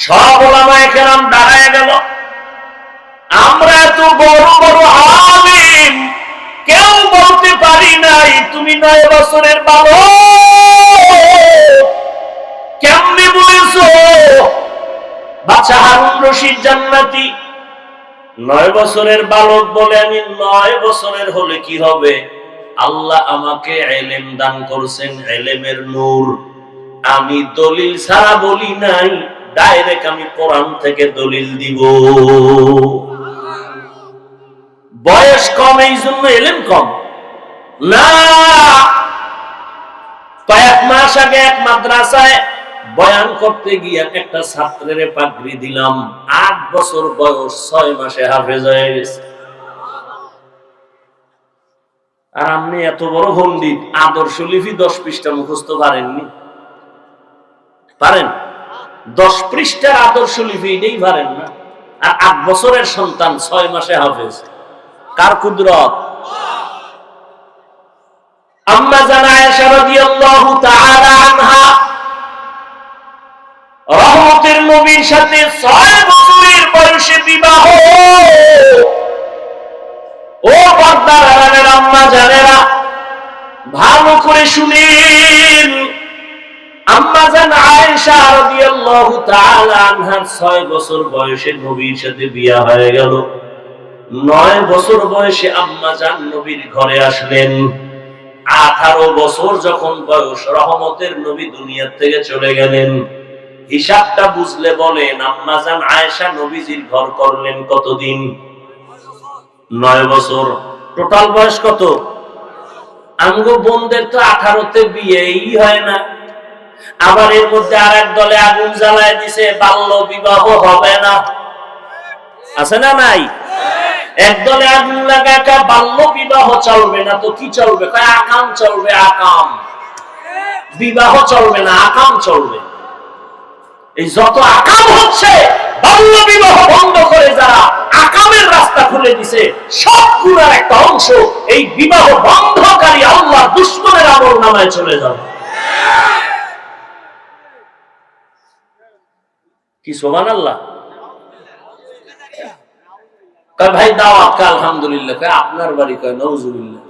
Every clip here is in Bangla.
সব ওলামায়ে কেরাম দাঁড়ায় গেল। আমরা এত বড় বড় আলিম, কেউ বলতে পারি নাই তুমি 9 বছরের বালক, কেমনে বলেছো? বাচ্চা হারুন রশিদ জান্নাতি 9 বছরের বালক বলে, আমি 9 বছরের হলে কি হবে? আল্লাহ আমাকে ইলম দান করেছেন, ইলমের নূর। আমি দলিল ছাড়া বলি নাই, ডাইরেক্ট আমি কোরআন থেকে দলিল দিব। বয়স কম এই জন্য ইলম কম না। কয়েক মাস আগে এক মাদ্রাসায় বয়ান করতে গিয়ে একটা ছাত্রের পাগড়ি দিলাম, 8 বছর বয়স, 6 মাসে হাফেজ হয়ে গেছে। আর আপনি এত বড় পণ্ডিত, আদর্শ লিপি 10 পৃষ্ঠা মুখস্থ পারেননি? পারেন? 10 পৃষ্ঠার আদর্শ লিপি এটাই পারেন না। আর 8 বছরের সন্তান 6 মাসে হাফেজ। কার কুদরত? আম্মা জানা আয়েশা রাদিয়াল্লাহু তাআলা আনহা রহমতের নবীর সাথে 6 বছরের বয়সে বিবাহ। ও পর্দার আড়ালের আম্মা জানেরা, ভালো করে শুনেন। আম্মা জানা আয়েশা রাদিয়াল্লাহু তাআলা আনহার 6 বছর বয়সে নবীর সাথে বিয়ে হয়ে গেল। 9 বছর বয়সে আম্মা জান নবীর ঘরে আসলেন। 18 বছর যখন বয়স, রহমতের নবী দুনিয়া থেকে চলে গেলেন। হিসাবটা বুঝলে বলেন, আম্মা জান আয়েশা নবীজির ঘর করলেন কতদিন? 9 বছর। টোটাল বয়স কত? আমগো বোনদের তো 18তে বিয়েই হয় না। আবার এর মধ্যে আরেক দলে আগুন জ্বালায় দিছে, বাল্য বিবাহ হবে না। আছে না নাই? একদলে আগুন লাগাকা বাল্য বিবাহ চলবে না, তো কি চলবে? আকাম চলবে। আকাম বিবাহ চলবে না, আকাম চলবে। এই যত আকাম হচ্ছে, বাল্য বিবাহ বন্ধ করে যারা আকামের রাস্তা খুলে দিছে, সবগুলোর একটা অংশ এই বিবাহ বন্ধকারী আল্লাহ দুশমনের আমল নামায় চলে যাবে। কি সুবহানাল্লাহ। কয় ভাই দাওয়াত, কয় আলহামদুলিল্লাহ। কয় আপনার বাড়ি? কয় নাউজুবিল্লাহ।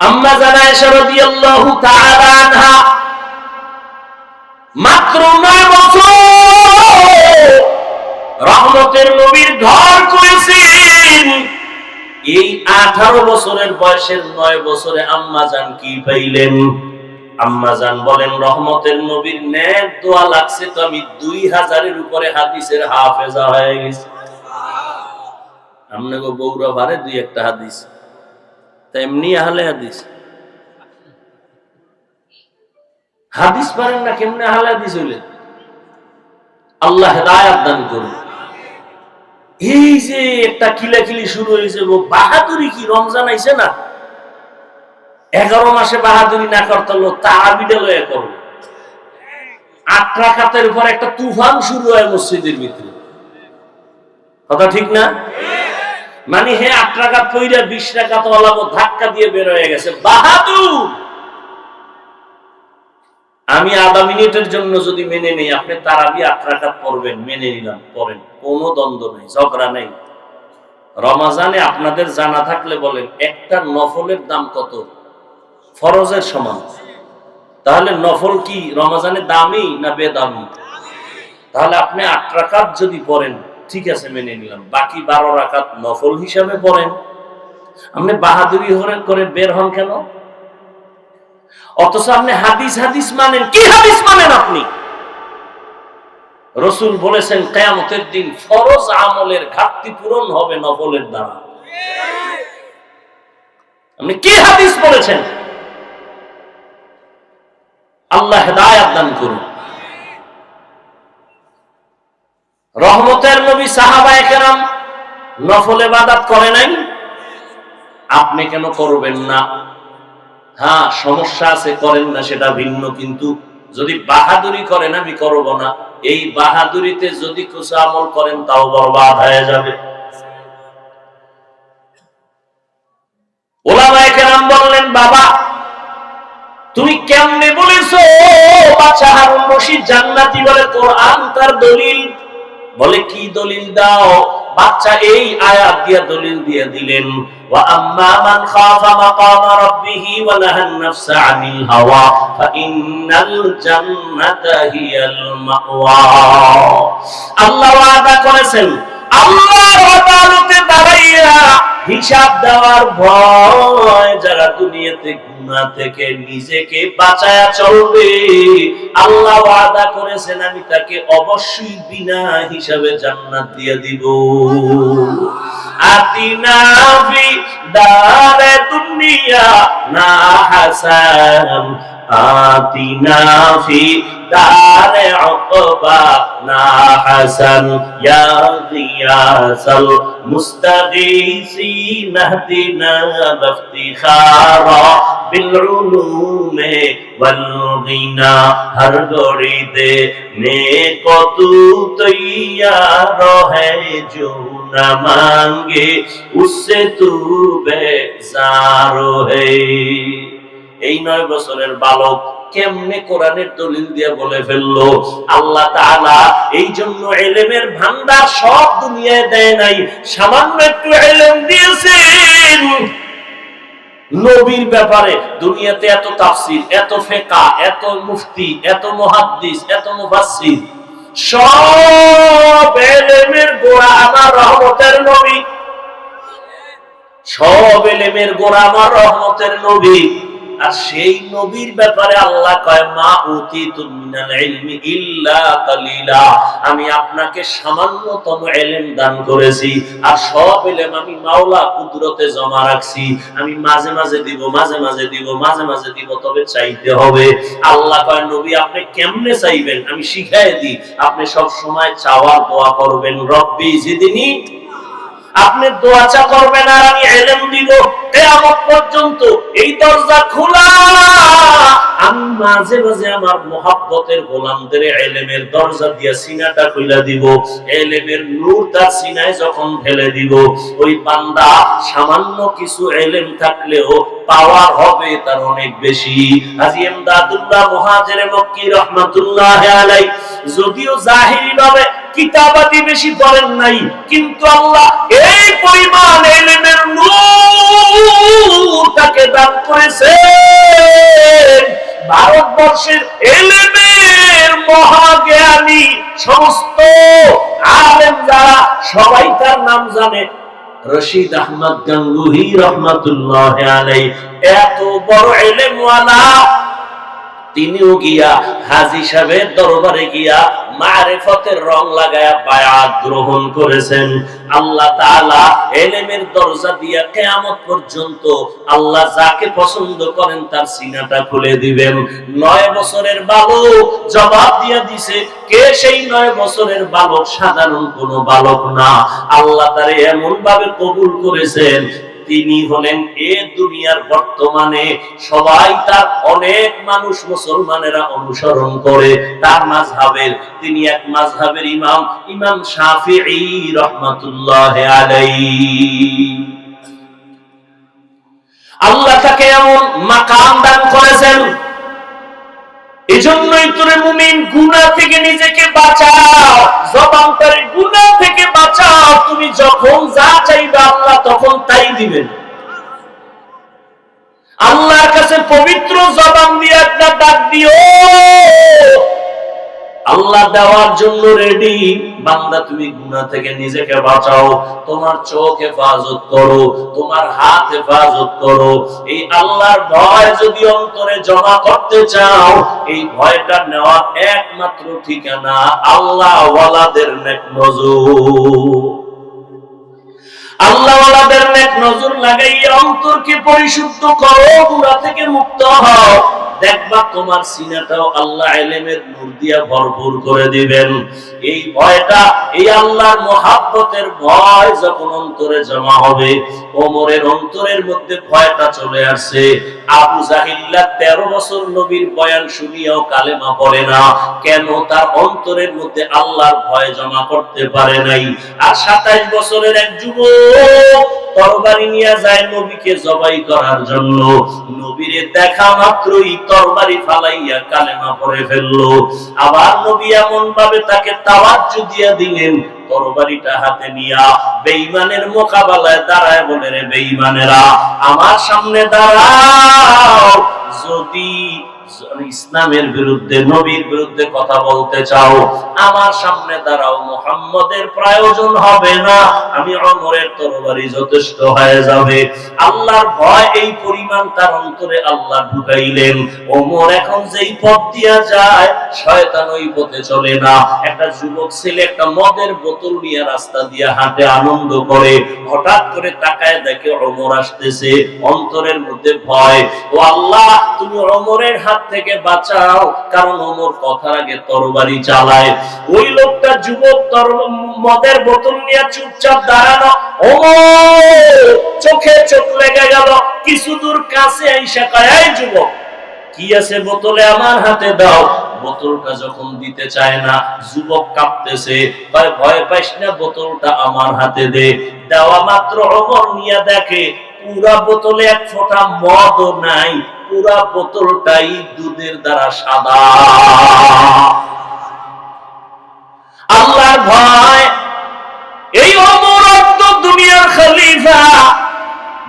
আম্মা জানা আয়েশা রাদিয়াল্লাহু তাআলা আনহা মাত্র 9 বছর রহমতের নবীর ঘর করেছেন। এই 18 বছরের বয়সের 9 বছরে আম্মা জান কি পাইলেন? আম্মা জান বলেন, রহমতের নবীর নেক দোয়া লাগছে তো আমি 2000-এর উপরে হাদিসের হাফেজা হয়ে গেছি। আমনে গো বউরা ভারে 2-1টা হাদিস, তেমনি আহলে হাদিস। হাদিস পারেন না, কেমনে আহলে হাদিস হইলে? আল্লাহ হেদায়েত দান করুন। এই যে একটা কিলাকিলি শুরু হয়েছে, বাহাদুরি কি রমজান আইছে না? 11 মাসে বাহাদুরি না করতে হলো তারাবিটা লয়ে করবে। 8 রাকাতের উপর একটা তুফান শুরু হয় মসজিদের ভিতরে। কথা ঠিক না? মানে 8 রাকাত কইরা 20 রাকাত ওয়ালা ধাক্কা দিয়ে বের হয়ে গেছে। বাহাদুর। আমি আধা মিনিটের জন্য যদি মেনে নেই আপনি তারাবি 8 রাকাত পড়বেন, মেনে নিলাম, পড়েন, কোনো দ্বন্দ্ব নেই, ঝগড়া নেই। রমাজানে আপনাদের জানা থাকলে বলেন, একটা নফলের দাম কত? ফরজের সমান। তাহলে নফল কি রমাজানে দামি না বেদামি? তাহলে আপনি 8 রাকাত যদি পড়েন, ঠিক আছে, মেনে নিলাম। বাকি 12 রাকাত নফল হিসাবে পড়েন। আপনি বাহাদুরি করে বের হন কেন? অথচ আপনি হাদিস হাদিস মানেন। কি হাদিস মানেন আপনি? রাসূল বলেছেন কিয়ামতের দিন ফরজ আমলের ঘাটতি পূরণ হবে নফলের দ্বারা। আপনি কি হাদিস বলেছেন? আল্লাহ হেদায়েত দান করুন। রহমতের নবী সাহাবায়ে কেরাম নফল ইবাদত করে নাই, আপনি কেন করবেন না? হ্যাঁ, সমস্যা আছে, করেন না, সেটা ভিন্ন। কিন্তু যদি বাহাদুরি করেন আমি করব না, এই বাহাদুরিতে যদি কিছু আমল করেন তাও বরবাদ হয়ে যাবে। ওলামায়ে কেরাম বললেন, বাবা তুমি কেমনে বলেছো বাচ্চা হারুন রশিদ জান্নাতি বলে কোরআন তার দলিল। বলে কি দলিল দাও? বাচ্চা এই আয়াত দিয়া দলিল দিয়ে দিলেন, ওয়া আম্মা মান খাফা মাকামা রাব্বিহি ওয়া নাহান নাফসা আনিল হাওয়া ফাইন্নাল জান্নাতা হিয়াল মাওয়া। আল্লাহ ওয়াদা করেছেন, আল্লাহর আদালতে দাঁড়াইয়া হিসাব দেওয়ার ভয় যারা দুনিয়াতে গুনাহ থেকে নিজেকে বাঁচায়া চলবে, আল্লাহ ওয়াদা করেছেন আমি তাকে অবশ্যই বিনা হিসাবে জান্নাত দিয়ে দিব। আতিনা ফি দারে দুনিয়া না হাসান, আতিনা ফি দারে উকবা না হাসান, ইয়া গিয়াসাল মুস্তাগীসিন ইহদিনা ইফতিখারা বিল উলুমে ওয়াল গিনা। হর গড়ি দে নেক তু তৈয়ার है जो न मांगे उससे तू बेजार है। এই 9 বছরের বালক কেমনে কোরআনের দলিল দিয়ে বলে ফেললো? আল্লাহ তাআলা এই জন্য ইলমের ভান্ডার সব দুনিয়ায় দেয় নাই, সামান্য একটু ইলম দিয়েছেন। নবীর ব্যাপারে দুনিয়াতে এত তাফসীর, এত ফিকহ, এত মুফতি, এত মুহাদ্দিস, এত মুফাসসির, সব ইলমের গোড়া আমার রহমতের নবী। সব ইলমের গোড়া আমার রহমতের নবী। আর সেই নবীর ব্যাপারে আল্লাহ কয়, মা উতিতু মিনাল ইলমি ইল্লা কালিলা, আমি আপনাকে সামান্যতম ইলম দান করেছি, আর সব ইলম আমি মাওলা কুদরতে জমা রাখছি। আমি মাঝে মাঝে দিব, মাঝে মাঝে দিব, মাঝে মাঝে দিব, তবে চাইতে হবে। আল্লাহ কয়, নবী আপনি কেমনে চাইবেন আমি শিখাই দিই। আপনি সব সময় চাওয়ার দোয়া করবেন, রব্বি জিদনি। আপনি দোয়া চা করবেন আর আমি ইলম দিব। কিয়ামত পর্যন্ত এই দরজা খোলা। আমি মাঝে মাঝে আমার মুহাব্বতের গোলামদের ইলমের দরজা দিয়ে সিনাটা খুলে দিব। ইলমের নূর তার সিনায় যখন ঢেলে দিব, ওই বান্দা সামান্য কিছু ইলম থাকলেও পাওয়ার হবে তার অনেক বেশি। হাজী ইমদাদুল্লাহ মুহাজিরে মক্কি রাহমাতুল্লাহ আলাইহি যদিও জাহিরি ভাবে কিতাবাদি বেশি পড়েন নাই, কিন্তু আল্লাহ এই পরিমাণ ইলমের নূর তাকে দান করেছেন। ভারতবর্ষের ইলমের মহাজ্ঞানী সমস্ত আলেম যারা, সবাই তার নাম জানে। রশিদ আহমদ গঙ্গুহি রহমাতুল্লাহ আলাইহি এত বড় ইলমওয়ালা, তিনিও গিয়া হাজী সাহেবের দরবারে গিয়া মারিফতের রং লাগায়া বায়াত গ্রহণ করেছেন। আল্লাহ তাআলা ইলমের দরজা দিয়া কিয়ামত পর্যন্ত আল্লাহ যাকে পছন্দ করেন তার সিনাটা খুলে দিবেন। 9 বছরের বালক জবাব দিয়া দিছে, কে সেই 9 বছরের বালক? সাধারণ কোনো বালক না। আল্লাহ তারে এমন ভাবে কবুল করেছেন, তিনি হলেন এ দুনিয়ার বর্তমানে সবাই তার, অনেক মানুষ মুসলমানেরা অনুসরণ করে তার মাযহাবের। তিনি এক মাযহাবের ইমাম, ইমাম শাফিঈ রাহমাতুল্লাহ আলাইহি। আল্লাহ তাকে এমন মাকাম দান করেছেন। এজন্যই তোরে মুমিন গুনাহ থেকে নিজেকে বাঁচাও, জবানটারে গুনাহ থেকে বাঁচাও। তুমি যখন যা চাইবে আল্লাহ তখন তাই দিবেন। আল্লাহর কাছে পবিত্র জবান দিয়ে একটা ডাক দিও, আল্লাহ দেওয়ার জন্য রেডি। বান্দা তুমি গুনাহ থেকে নিজেকে বাঁচাও, তোমার চোখ হেফাজত করো, তোমার হাত হেফাজত করো। এই আল্লাহর ভয় যদি অন্তরে জমা করতে চাও, এই ভয়টা নেওয়া একমাত্র ঠিকানা আল্লাহ ওয়ালাদের নেক নজর। আল্লাহ ওয়ালাদের নেক নজর লাগাইয়া অন্তরকে পরিশুদ্ধ করো, গুনাহ থেকে মুক্ত হও। দেখবা তোমার সিনাটাও আল্লাহ ইলমের নূর দিয়া ভরপুর করে দিবেন। এই ভয়টা, এই আল্লাহর মুহাব্বতের ভয় যখন অন্তরে জমা হবে, ওমরের অন্তরের মধ্যে ভয়টা চলে আসছে। আবু জাহিল্লা 13 বছর নবীর বয়ান শুনিয়াও কালেমা পড়ে না কেন? তার অন্তরের মধ্যে আল্লাহর ভয় জমা করতে পারে নাই। আর 27 বছরের এক যুবক তরবারি নিয়ে যায় নবীকে জবাই করার জন্য, নবীরে দেখা মাত্রই তরবারি ফালাইয়া কালেমা পড়ে ফেললো। আবার নবী এমন ভাবে তাকে তাওয়াজ্জু দিয়া দিলেন, তরবারিটা হাতে নিয়া বেঈমানের মোকাবেলায় দাঁড়ায় বলে, রে বেঈমানেরা আমার সামনে দাঁড়াও, যদি ইসলামের বিরুদ্ধে নবীর বিরুদ্ধে কথা বলতে চাও আমার সামনে দাঁড়াও, মুহাম্মদের প্রয়োজন হবে না, আমি ওমরের তরবারি যথেষ্ট হয়ে যাবে। আল্লাহর ভয় এই পরিমাণ তার অন্তরে আল্লাহ ঢুকাইলেন। ওমর এখন যেই পথ দিয়া যায় শয়তান ওই পথে চলে না। একটা যুবক ছেলে একটা মদের বোতল নিয়ে রাস্তা দিয়া হাঁটে আনন্দ করে, হঠাৎ করে তাকায় দেখে ওমর আসতেছে, অন্তরের মধ্যে ভয়। ও আল্লাহ তুমি ওমরের হাত থেকে বাঁচাও, কারণ ওমর কথার আগে তরবারি চালায়। ওই লোকটা যুবক মদের বোতল নিয়ে চুপচাপ দাঁড়ানো, ওমর চোখে চোখ লেগে গেল। কিছু দূর কাছে আইসা কয়, এই যুবক কি আছে বোতলে, আমার হাতে দাও। বোতলটা যখন দিতে চায় না, যুবক কাঁপতেছে, ভয় পাইস না, বোতলটা আমার হাতে দে। দেওয়া মাত্র ওমর নিয়ে দেখে পুরা বোতলে এক ফোঁটা মদও নাই, পুরা বোতলটাই দুধের দ্বারা সাদা। আল্লাহর ভয়। এই ওমর তো দুনিয়ার খলিফা,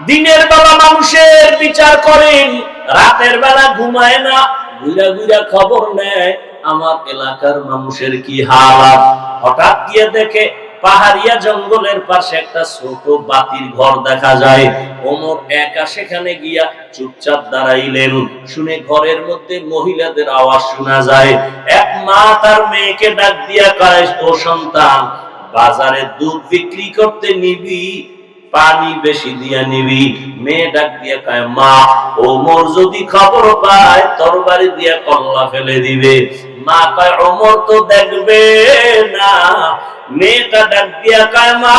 দিনের বেলা মানুষের বিচার করেন, রাতের বেলা ঘুমায় না, ঘুরা ঘুরা খবর নেয় আমার এলাকার মানুষের কি হালাত। হঠাৎ গিয়ে দেখে পাহাড়িয়া জঙ্গলের পাশে একটা ছোট বাতির ঘর দেখা যায়। ওমর একা সেখানে গিয়া চুপচাপ দাঁড়াইলেন। শুনে ঘরের মধ্যে মহিলাদের আওয়াজ শোনা যায়। এক মা তার মেয়েকে ডাক দিয়া কয়, ও সন্তান বাজারে দুধ বিক্রি করতে নিবি, পানি বেশি দিয়া নিবি। মেয়ে ডাক দিয়া কয়, মা ওমর যদি খবর পায় তরবারি দিয়া কল্লা ফেলে দিবে। মা কয়, ওমর তো দেখবে না। মেয়েটা ডাক দিয়া কয়, মা